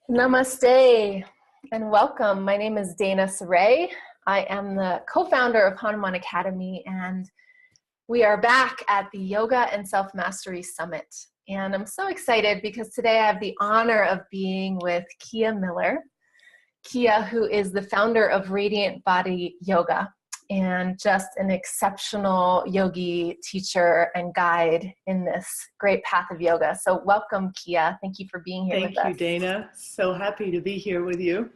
Namaste and welcome. My name is Dana Saray. I am the co-founder of Hanuman Academy, and we are back at the Yoga and Self-Mastery Summit. And I'm so excited because today I have the honor of being with Kia Miller. Kia, who is the founder of Radiant Body Yoga and just an exceptional yogi teacher and guide in this great path of yoga. So welcome, Kia. Thank you for being here with us. Thank you, Dana. So happy to be here with you.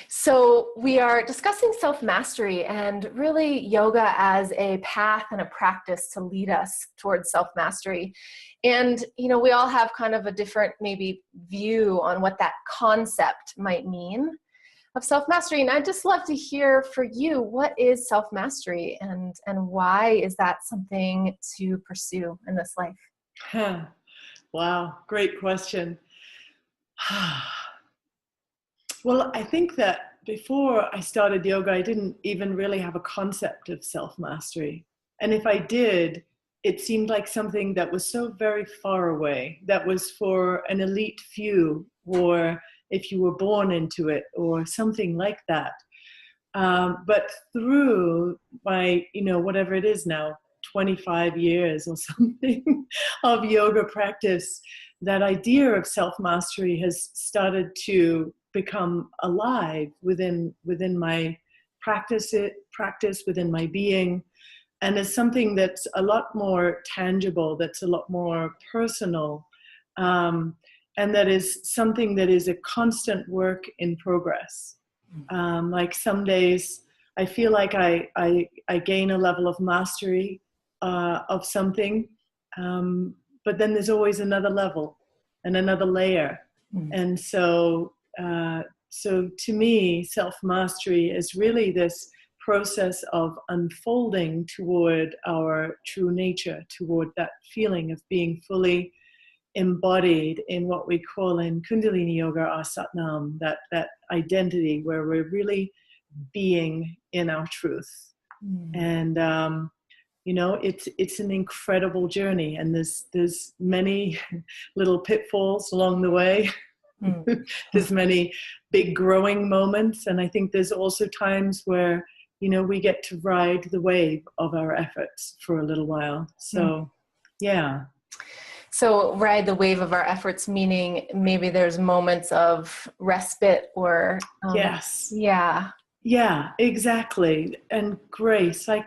So we are discussing self-mastery and really yoga as a path and a practice to lead us towards self-mastery. And, you know, we all have kind of a different maybe view on what that concept might mean of self-mastery. And I'd just love to hear for you, what is self-mastery and why is that something to pursue in this life? Wow, great question. Well, I think that before I started yoga, I didn't even really have a concept of self-mastery. And if I did, it seemed like something that was so very far away, that was for an elite few, or if you were born into it, or something like that. But through my, whatever it is now, 25 years or something of yoga practice, that idea of self-mastery has started to become alive within my practice, within my being. And it's something that's a lot more tangible, that's a lot more personal. And that is something that is a constant work in progress. Like some days I feel like I gain a level of mastery of something, but then there's always another level and another layer. And so to me, self-mastery is really this process of unfolding toward our true nature, toward that feeling of being fully embodied in what we call in Kundalini Yoga our Satnam, that identity where we're really being in our truth. And it's an incredible journey, and there's many little pitfalls along the way. There's many big growing moments, and I think there's also times where we get to ride the wave of our efforts for a little while. So yeah. So ride the wave of our efforts, meaning maybe there's moments of respite or... Yes. Yeah. Yeah, exactly. And grace, I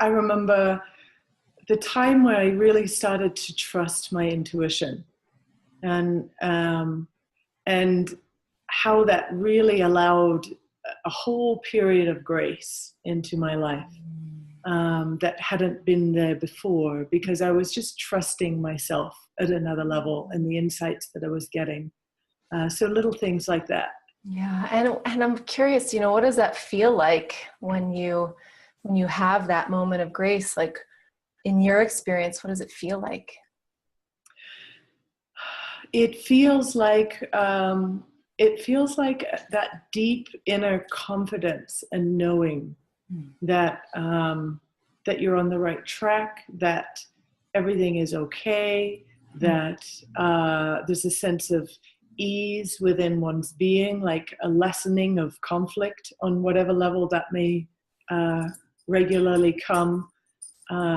remember the time where I really started to trust my intuition, and how that really allowed a whole period of grace into my life. That hadn't been there before, because I was just trusting myself at another level and the insights that I was getting. So little things like that. Yeah. And I'm curious, what does that feel like when you have that moment of grace? Like, in your experience, what does it feel like? It feels like that deep inner confidence and knowing that you're on the right track, that everything is okay, that there's a sense of ease within one's being, like a lessening of conflict on whatever level that may regularly come.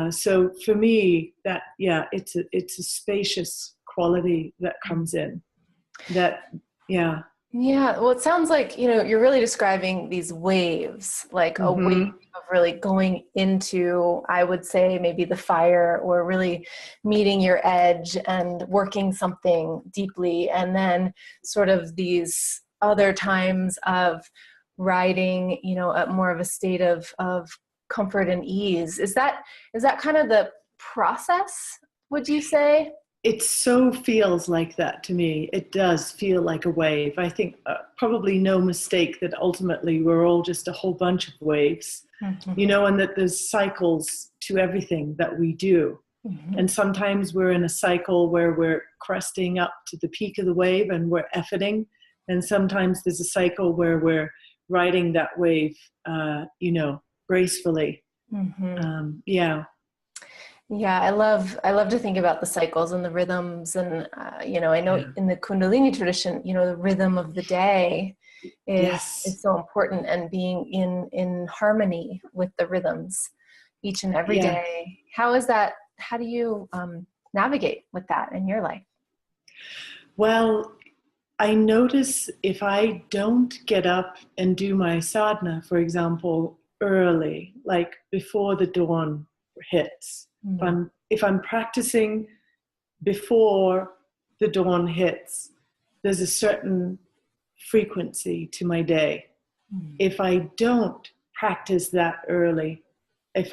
So for me, that it's a spacious quality that comes in. Yeah, well, it sounds like, you're really describing these waves, like a wave of really going into, I would say, maybe the fire, or really meeting your edge and working something deeply. And then sort of these other times of riding, at more of a state of comfort and ease. Is that kind of the process, would you say? It so feels like that to me. It does feel like a wave. I think probably no mistake that ultimately we're all just a whole bunch of waves, and that there's cycles to everything that we do. And sometimes we're in a cycle where we're cresting up to the peak of the wave and we're efforting. And sometimes there's a cycle where we're riding that wave, gracefully. Yeah. Yeah, I love to think about the cycles and the rhythms, and I know in the Kundalini tradition, the rhythm of the day is so important, and being in harmony with the rhythms each and every day. How is that? How do you navigate with that in your life? Well, I notice if I don't get up and do my sadhana, for example, early, like before the dawn hits, if I'm practicing before the dawn hits, there's a certain frequency to my day. If I don't practice that early, if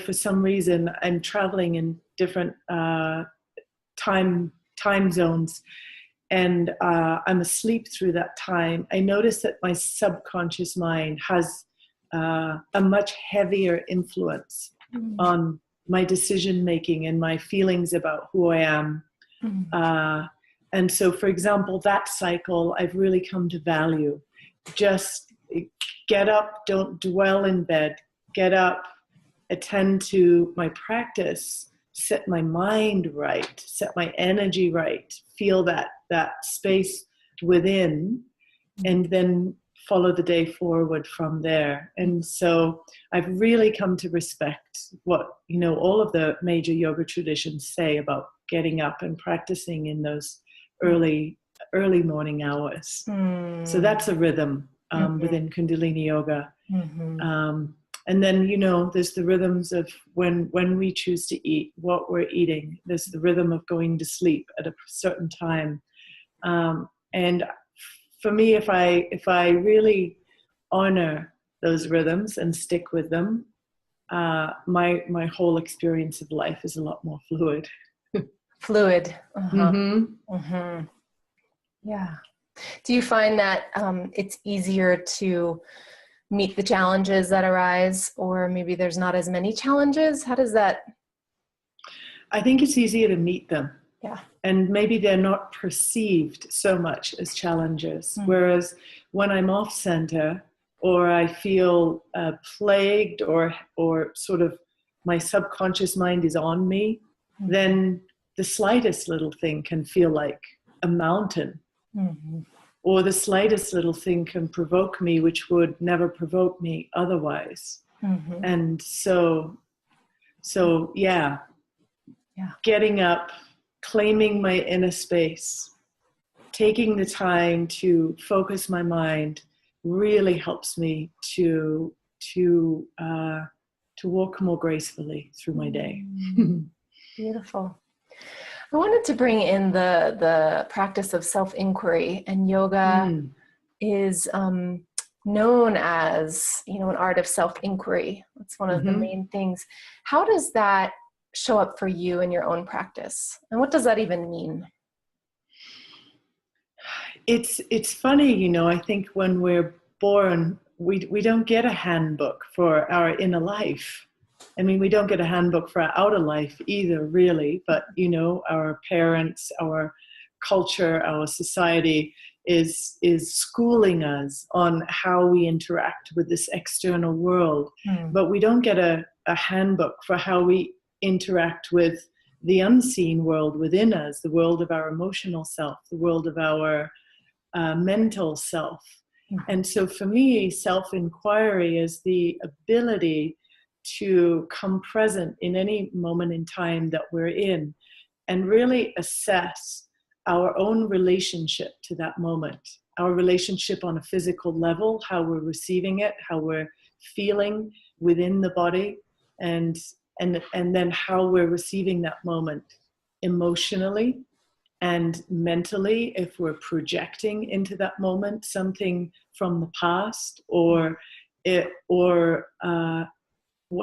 for some reason I'm traveling in different time zones, and I'm asleep through that time, I notice that my subconscious mind has a much heavier influence on my decision making and my feelings about who I am. And so, for example, that cycle I've really come to value. Just get up, don't dwell in bed, get up, attend to my practice, set my mind right, set my energy right, feel that space within, and then follow the day forward from there. And so I've really come to respect what, all of the major yoga traditions say about getting up and practicing in those early morning hours. So that's a rhythm within Kundalini Yoga. And then, there's the rhythms of when we choose to eat, what we're eating. There's the rhythm of going to sleep at a certain time. And for me, if I really honor those rhythms and stick with them, my whole experience of life is a lot more fluid. Fluid. Yeah. Do you find that it's easier to meet the challenges that arise, or maybe there's not as many challenges? How does that? I think it's easier to meet them. Yeah. And maybe they're not perceived so much as challenges. Whereas when I'm off center, or I feel plagued, or sort of my subconscious mind is on me, then the slightest little thing can feel like a mountain. Or the slightest little thing can provoke me, which would never provoke me otherwise. And so yeah, getting up, claiming my inner space, taking the time to focus my mind really helps me to walk more gracefully through my day. Beautiful. I wanted to bring in the practice of self-inquiry, and yoga is known as, an art of self-inquiry. That's one of the main things. How does that show up for you in your own practice? And what does that even mean? It's funny, I think when we're born, we don't get a handbook for our inner life. I mean, we don't get a handbook for our outer life either, really. But, our parents, our culture, our society is schooling us on how we interact with this external world. But we don't get a handbook for how we interact with the unseen world within us, the world of our emotional self, the world of our mental self. And so for me, self-inquiry is the ability to come present in any moment in time that we're in, and really assess our own relationship to that moment, our relationship on a physical level, how we're receiving it, how we're feeling within the body, and then how we're receiving that moment emotionally and mentally, if we're projecting into that moment something from the past, or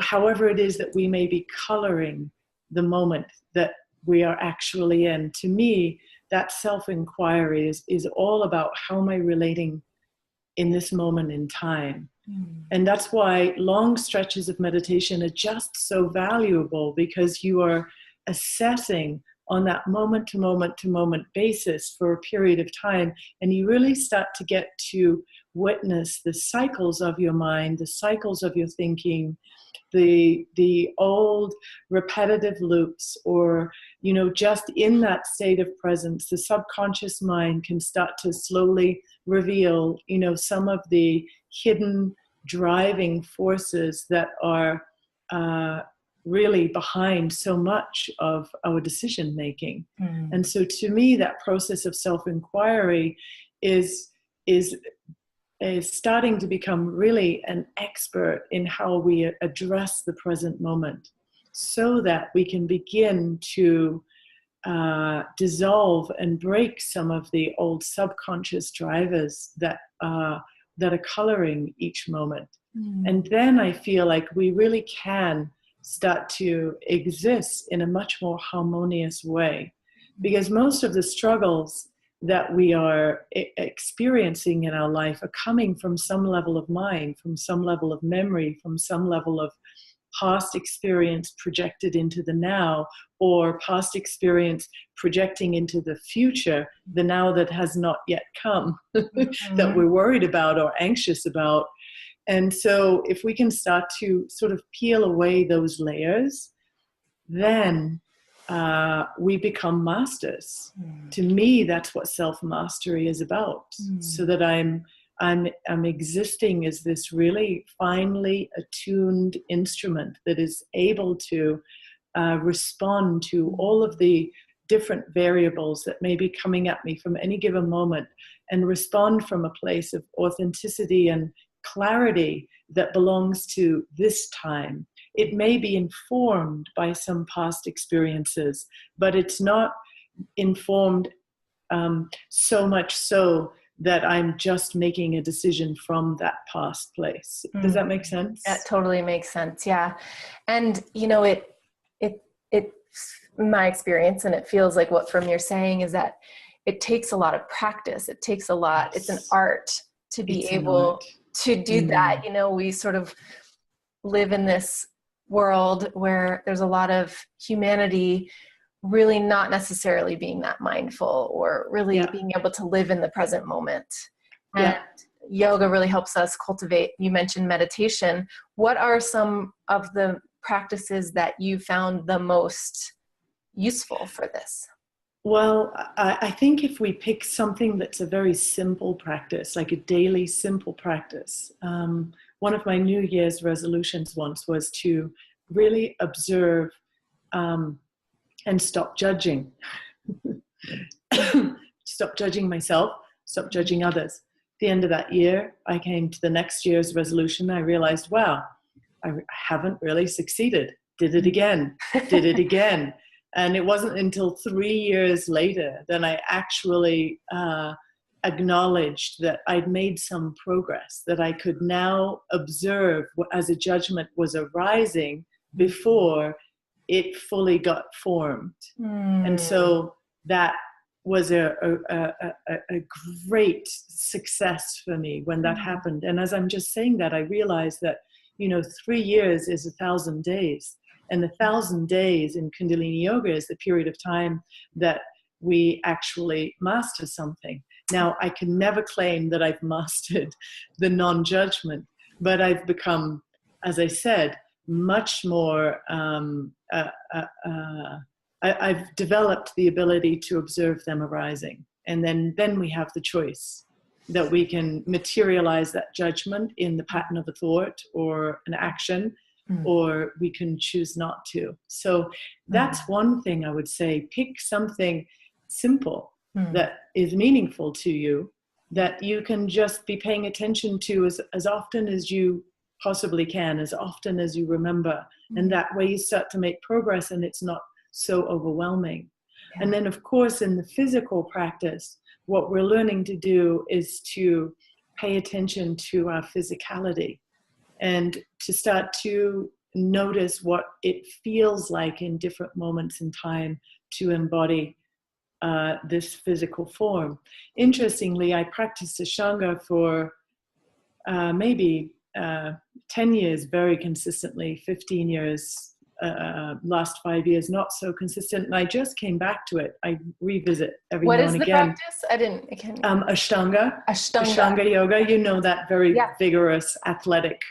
however it is that we may be coloring the moment that we are actually in. To me, that self-inquiry is all about how am I relating in this moment in time. And that's why long stretches of meditation are just so valuable, because you are assessing on that moment to moment to moment basis for a period of time. And you really start to get to witness the cycles of your mind, the cycles of your thinking, the old repetitive loops, or, you know, just in that state of presence, the subconscious mind can start to slowly reveal, you know, some of the hidden driving forces that are really behind so much of our decision making. And so to me, that process of self-inquiry is starting to become really an expert in how we address the present moment, so that we can begin to dissolve and break some of the old subconscious drivers that are coloring each moment. And then I feel like we really can start to exist in a much more harmonious way, because most of the struggles that we are experiencing in our life are coming from some level of mind, from some level of memory, from some level of past experience projected into the now, or past experience projecting into the future, the now that has not yet come, that we're worried about or anxious about. And so if we can start to sort of peel away those layers, then we become masters. To me, that's what self-mastery is about. So that I'm existing as this really finely attuned instrument that is able to respond to all of the different variables that may be coming at me from any given moment, and respond from a place of authenticity and clarity that belongs to this time. It may be informed by some past experiences, but it's not informed so much so that I'm just making a decision from that past place. Does that make sense? That totally makes sense. Yeah. And, you know, it my experience, and it feels like what from you're saying, is that it takes a lot of practice. It takes a lot. It's an art to be able to do that. You know, we sort of live in this world where there's a lot of humanity really not necessarily being that mindful, or really being able to live in the present moment. And yoga really helps us cultivate. You mentioned meditation. What are some of the practices that you found the most useful for this? Well, I think if we pick something that's a very simple practice, like a daily simple practice, one of my New Year's resolutions once was to really observe and stop judging. Stop judging myself, stop judging others. At the end of that year, I came to the next year's resolution. I realized, wow, I haven't really succeeded. Did it again, did it again. And it wasn't until 3 years later that I actually acknowledged that I'd made some progress, that I could now observe as a judgment was arising before it fully got formed. And so that was a great success for me when that happened. And as I'm just saying that, I realized that, you know, 3 years is 1,000 days. And 1,000 days in Kundalini Yoga is the period of time that we actually master something. Now, I can never claim that I've mastered the non-judgment, but I've become, as I said, much more, I've developed the ability to observe them arising. And then we have the choice that we can materialize that judgment in the pattern of a thought or an action, or we can choose not to. So that's one thing I would say. Pick something simple that is meaningful to you, that you can just be paying attention to as often as you possibly can, as often as you remember. And that way you start to make progress and it's not so overwhelming. Yeah. And then of course in the physical practice, what we're learning to do is to pay attention to our physicality, and to start to notice what it feels like in different moments in time to embody this physical form. Interestingly, I practiced Ashtanga for maybe 10 years very consistently, 15 years last 5 years, not so consistent. And I just came back to it. I revisit every What now is and the again. practice? I can't. Ashtanga. Ashtanga. Ashtanga yoga. You know, that very Yeah. vigorous athletic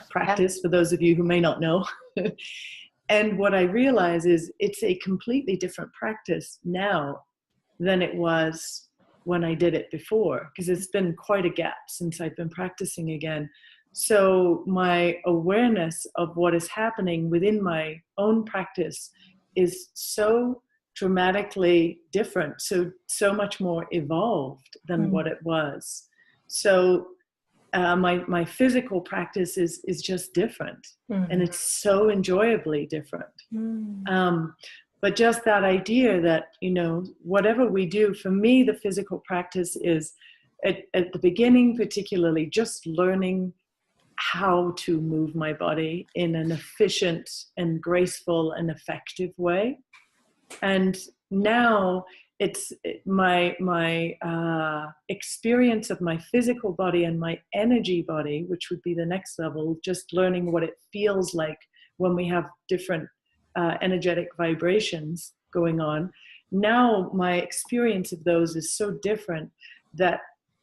practice, for those of you who may not know. And what I realize is it's a completely different practice now than it was when I did it before, because it's been quite a gap since I've been practicing again. So my awareness of what is happening within my own practice is so dramatically different, so much more evolved than what it was. So my physical practice is just different, and it's so enjoyably different. But just that idea that, you know, whatever we do, for me, the physical practice is at the beginning, particularly just learning how to move my body in an efficient and graceful and effective way. And now it's my experience of my physical body and my energy body, which would be the next level, just learning what it feels like when we have different energetic vibrations going on. Now my experience of those is so different that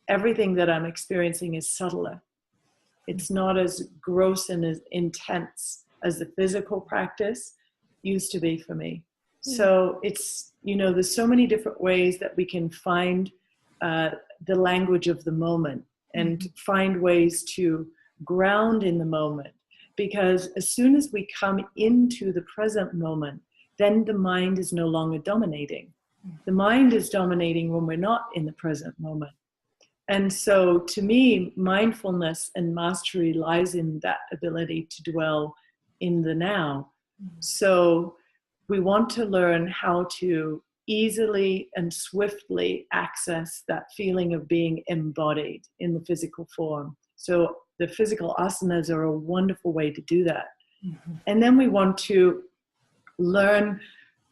everything that I'm experiencing is subtler. It's not as gross and as intense as the physical practice used to be for me. So it's, you know, there's so many different ways that we can find the language of the moment and find ways to ground in the moment. Because as soon as we come into the present moment, then the mind is no longer dominating. The mind is dominating when we're not in the present moment. And so to me, mindfulness and mastery lies in that ability to dwell in the now. So we want to learn how to easily and swiftly access that feeling of being embodied in the physical form. So the physical asanas are a wonderful way to do that. And then we want to learn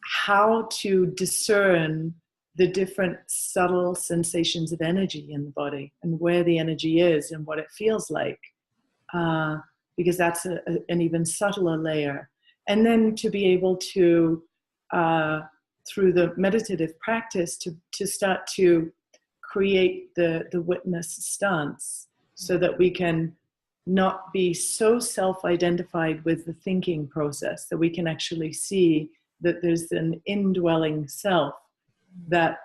how to discern the different subtle sensations of energy in the body and where the energy is and what it feels like, because that's an even subtler layer. And then to be able to, through the meditative practice, to start to create the witness stance, so that we can not be so self-identified with the thinking process, that we can actually see that there's an indwelling self that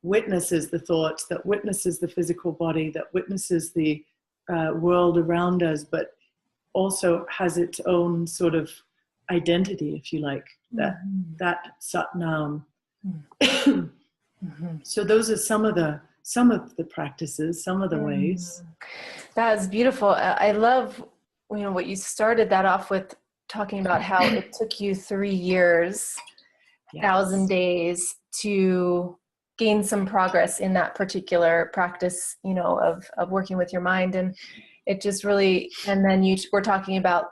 witnesses the thoughts, that witnesses the physical body, that witnesses the world around us, but also has its own sort of identity, if you like, that Sat Nam. So those are some of the practices, some of the ways. That is beautiful. I love, you know, what you started that off with, talking about how it took you 3 years, 1,000 days to gain some progress in that particular practice, you know, of working with your mind. And it just really, and then you were talking about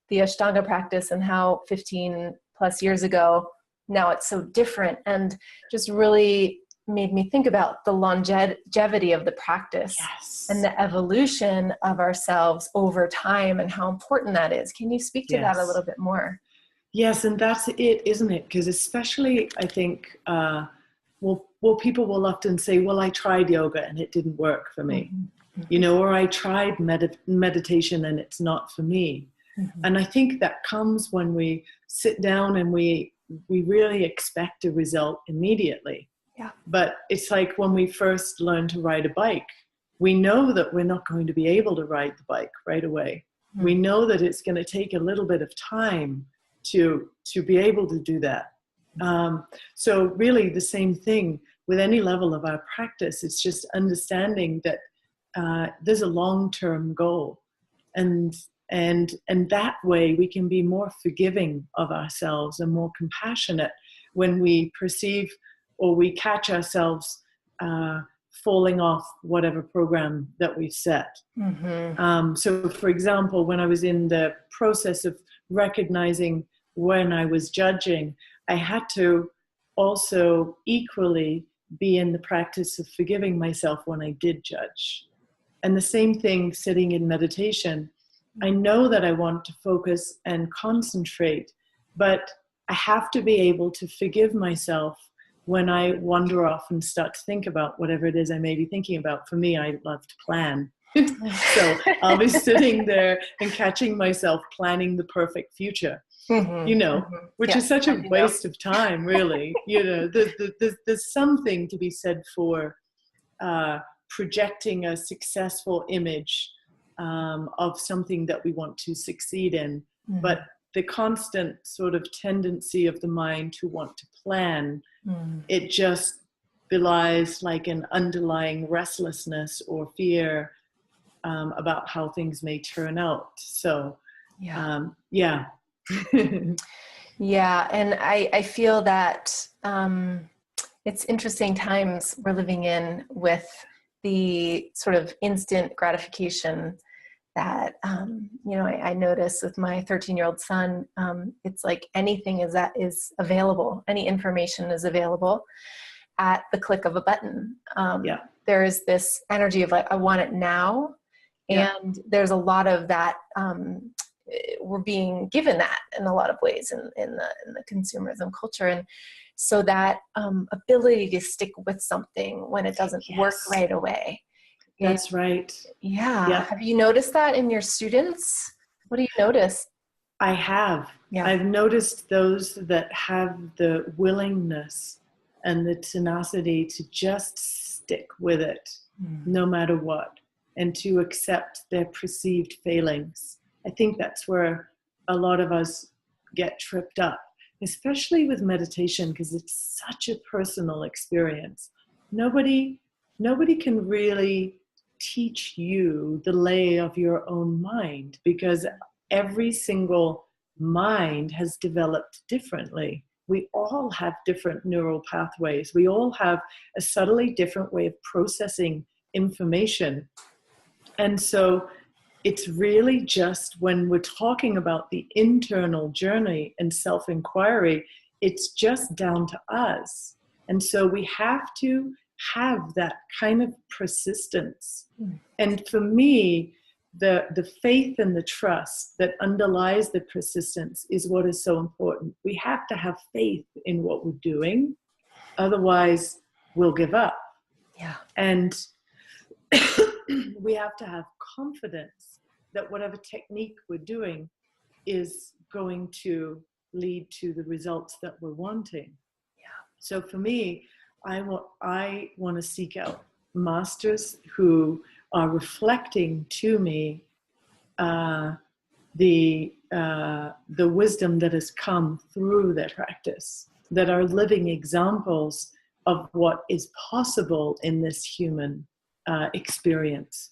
the Ashtanga practice and how 15 plus years ago, now it's so different, and just really made me think about the longevity of the practice and the evolution of ourselves over time and how important that is. Can you speak to that a little bit more? Yes, and that's it, isn't it? Because especially, I think, well, people will often say, well, I tried yoga and it didn't work for me, you know, or I tried meditation and it's not for me. And I think that comes when we sit down and we really expect a result immediately. But it's like when we first learn to ride a bike, we know that we're not going to be able to ride the bike right away. We know that it's going to take a little bit of time to be able to do that. So really the same thing with any level of our practice. It's just understanding that there's a long-term goal, and that way we can be more forgiving of ourselves and more compassionate when we perceive or we catch ourselves falling off whatever program that we've set. So for example, when I was in the process of recognizing when I was judging, I had to also equally be in the practice of forgiving myself when I did judge. And the same thing sitting in meditation. I know that I want to focus and concentrate but I have to be able to forgive myself when I wander off and start to think about whatever it is I may be thinking about. For me, I love to plan. So I'll be sitting there and catching myself planning the perfect future, which is such a waste of time, really. There's something to be said for projecting a successful image of something that we want to succeed in. But the constant sort of tendency of the mind to want to plan, it just belies like an underlying restlessness or fear about how things may turn out. So, yeah. Yeah, and I feel that it's interesting times we're living in with the sort of instant gratification that, I notice with my 13-year-old son. It's like anything is available. Any information is available at the click of a button. There is this energy of like, I want it now. And there's a lot of that, we're being given that in a lot of ways in the consumerism culture. And so that ability to stick with something when it doesn't work right away. That's right. Yeah. Have you noticed that in your students? What do you notice? I have. Yeah. I've noticed those that have the willingness and the tenacity to just stick with it no matter what, and to accept their perceived failings. I think that's where a lot of us get tripped up, especially with meditation, because it's such a personal experience. Nobody can really teach you the lay of your own mind, because every single mind has developed differently. We all have different neural pathways. We all have a subtly different way of processing information. And so it's really just when we're talking about the internal journey and self-inquiry, it's just down to us. And so we have to have that kind of persistence. And for me, the faith and the trust that underlies the persistence is what is so important. We have to have faith in what we're doing. Otherwise, we'll give up. Yeah. And we have to have confidence that whatever technique we're doing is going to lead to the results that we're wanting. Yeah. So for me, I want to seek out masters who are reflecting to me the wisdom that has come through their practice, that are living examples of what is possible in this human experience.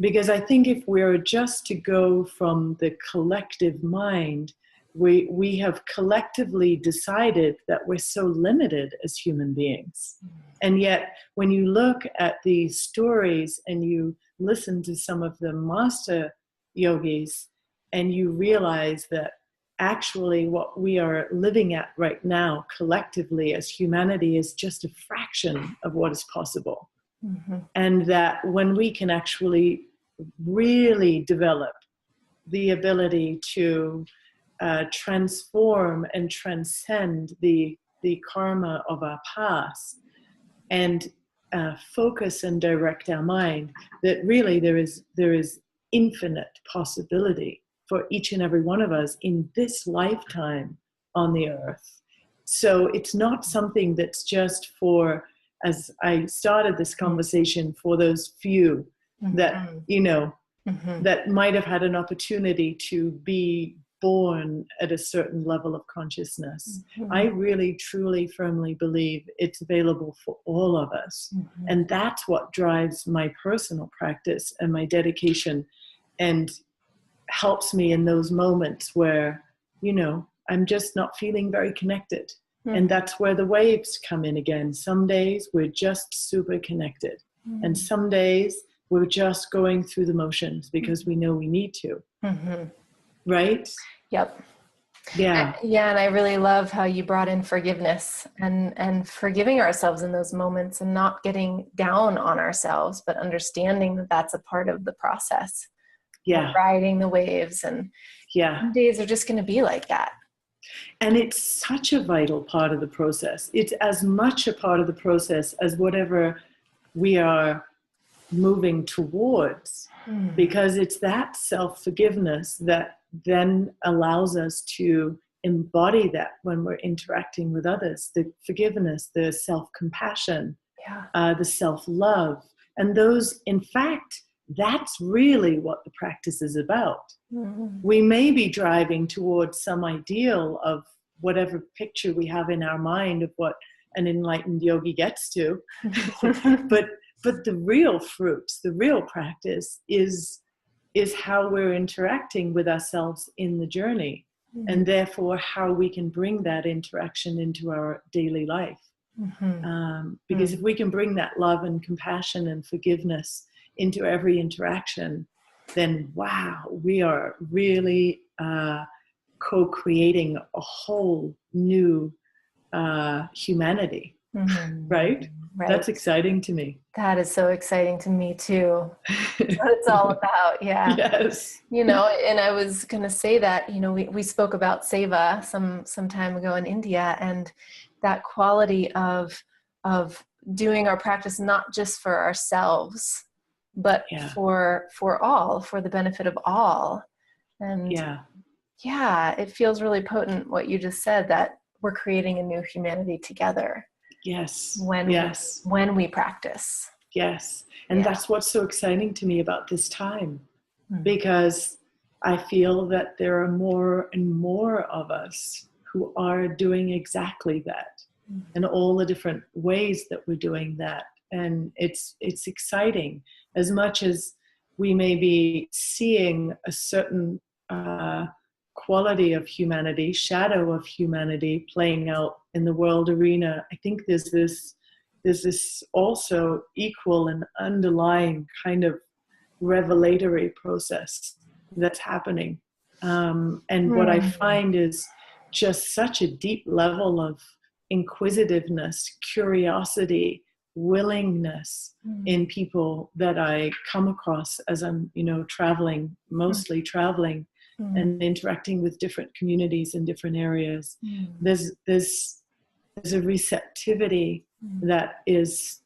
Because I think if we're just to go from the collective mind, we have collectively decided that we're so limited as human beings. And yet, when you look at the stories and you listen to some of the master yogis, and you realize that actually what we are living at right now collectively as humanity is just a fraction of what is possible. And that when we can actually really develop the ability to transform and transcend the karma of our past, and focus and direct our mind, that really there is infinite possibility for each and every one of us in this lifetime on the earth. So it's not something that's just for, as I started this conversation, for those few that, that might have had an opportunity to be born at a certain level of consciousness. I really, truly, firmly believe it's available for all of us. And that's what drives my personal practice and my dedication, and helps me in those moments where, I'm just not feeling very connected. And that's where the waves come in again. Some days we're just super connected. And some days we're just going through the motions because we know we need to. Right? Yep. Yeah. And I really love how you brought in forgiveness and forgiving ourselves in those moments, and not getting down on ourselves, but understanding that that's a part of the process. Yeah. Riding the waves, and some days are just going to be like that. And it's such a vital part of the process. It's as much a part of the process as whatever we are moving towards, because it's that self-forgiveness that then allows us to embody that when we're interacting with others, the forgiveness, the self-compassion, the self-love. And those, in fact, that's really what the practice is about. We may be driving towards some ideal of whatever picture we have in our mind of what an enlightened yogi gets to, but the real fruits, the real practice is how we're interacting with ourselves in the journey, and therefore how we can bring that interaction into our daily life. Because if we can bring that love and compassion and forgiveness into every interaction, then wow, we are really co-creating a whole new humanity, right? That's exciting to me. That is so exciting to me too. That's what it's all about. Yeah. Yes. You know, and I was going to say that, you know, we spoke about seva some time ago in India, and that quality of doing our practice, not just for ourselves, but for all, for the benefit of all. And it feels really potent what you just said, that we're creating a new humanity together. Yes. When we practice. Yes. And that's what's so exciting to me about this time, because I feel that there are more and more of us who are doing exactly that, and all the different ways that we're doing that. And it's exciting. As much as we may be seeing a certain quality of humanity, shadow of humanity playing out in the world arena, I think there's this also equal and underlying kind of revelatory process that's happening. And what I find is just such a deep level of inquisitiveness, curiosity, willingness in people that I come across as I'm, traveling, mostly traveling, and interacting with different communities in different areas. There's a receptivity that is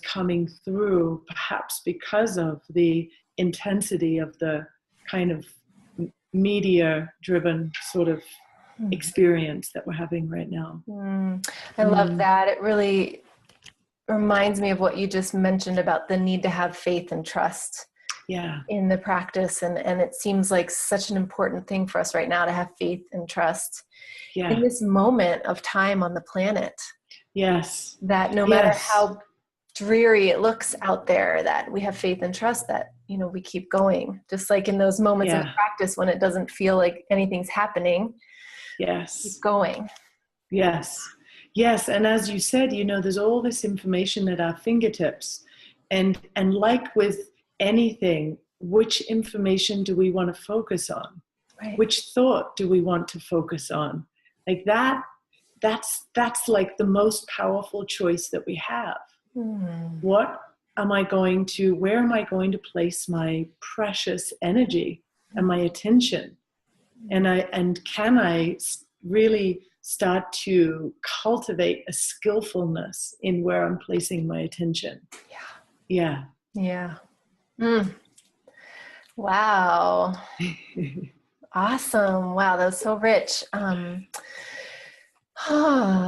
coming through, perhaps because of the intensity of the kind of media-driven sort of experience that we're having right now. I love that. It really reminds me of what you just mentioned about the need to have faith and trust in the practice. And it seems like such an important thing for us right now to have faith and trust in this moment of time on the planet. Yes. That no matter how dreary it looks out there, that we have faith and trust that, we keep going. Just like in those moments of practice when it doesn't feel like anything's happening. Yes. Keep going. Yes. Yes. And as you said, there's all this information at our fingertips. And like with anything, which information do we want to focus on? Right. Which thought do we want to focus on? Like that's like the most powerful choice that we have. Where am I going to place my precious energy and my attention? And can I really start to cultivate a skillfulness in where I'm placing my attention? Yeah. Wow. Awesome. Wow, that was so rich.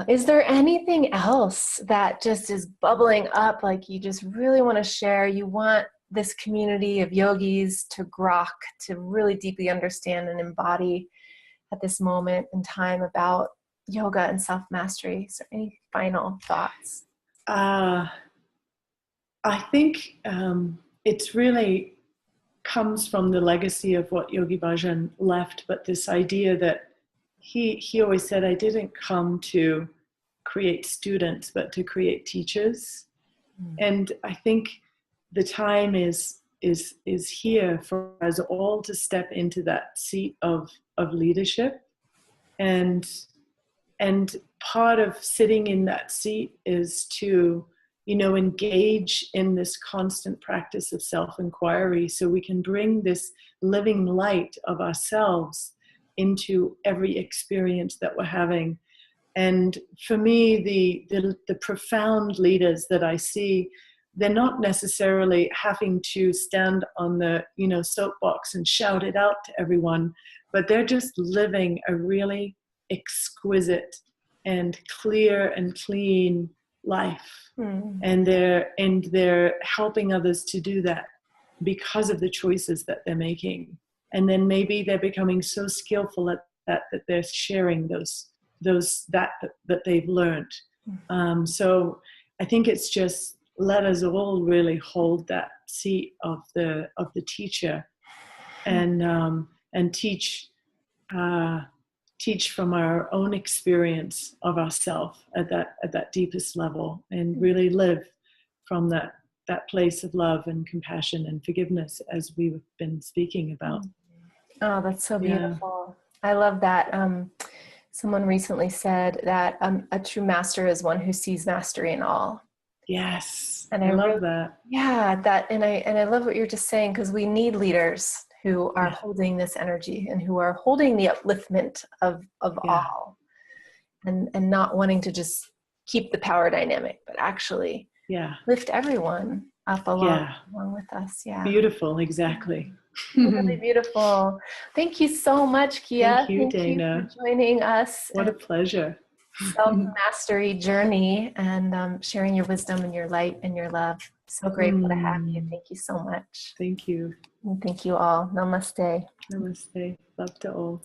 Is there anything else that just is bubbling up, like you just really want to share? You want this community of yogis to grok, to really deeply understand and embody at this moment in time about yoga and self-mastery. Is there any final thoughts? I think it's really comes from the legacy of what Yogi Bhajan left, but this idea that he always said, I didn't come to create students, but to create teachers. And I think the time is here for us all to step into that seat of leadership. And part of sitting in that seat is to, engage in this constant practice of self-inquiry, so we can bring this living light of ourselves into every experience that we're having. And for me, the profound leaders that I see, they're not necessarily having to stand on the, soapbox and shout it out to everyone, but they're just living a really exquisite and clear and clean life. And they're helping others to do that because of the choices that they're making. And then maybe they're becoming so skillful at that they're sharing that they've learned. So I think it's just, let us all really hold that seat of the teacher, and teach from our own experience of ourselves at that deepest level, and really live from that place of love and compassion and forgiveness, as we've been speaking about. Oh, that's so beautiful. Yeah. I love that. Someone recently said that a true master is one who sees mastery in all. Yes, and I love that. Yeah, and I love what you're just saying, because we need leaders who are holding this energy and who are holding the upliftment of all, and not wanting to just keep the power dynamic, but actually lift everyone up along with us. Yeah. Beautiful, exactly. Really beautiful. Thank you so much, Kia. Thank you, Dana. You for joining us. What a pleasure. Self-mastery journey, and sharing your wisdom and your light and your love. So grateful to have you. Thank you so much. Thank you. And thank you all. Namaste. Namaste. Love to all.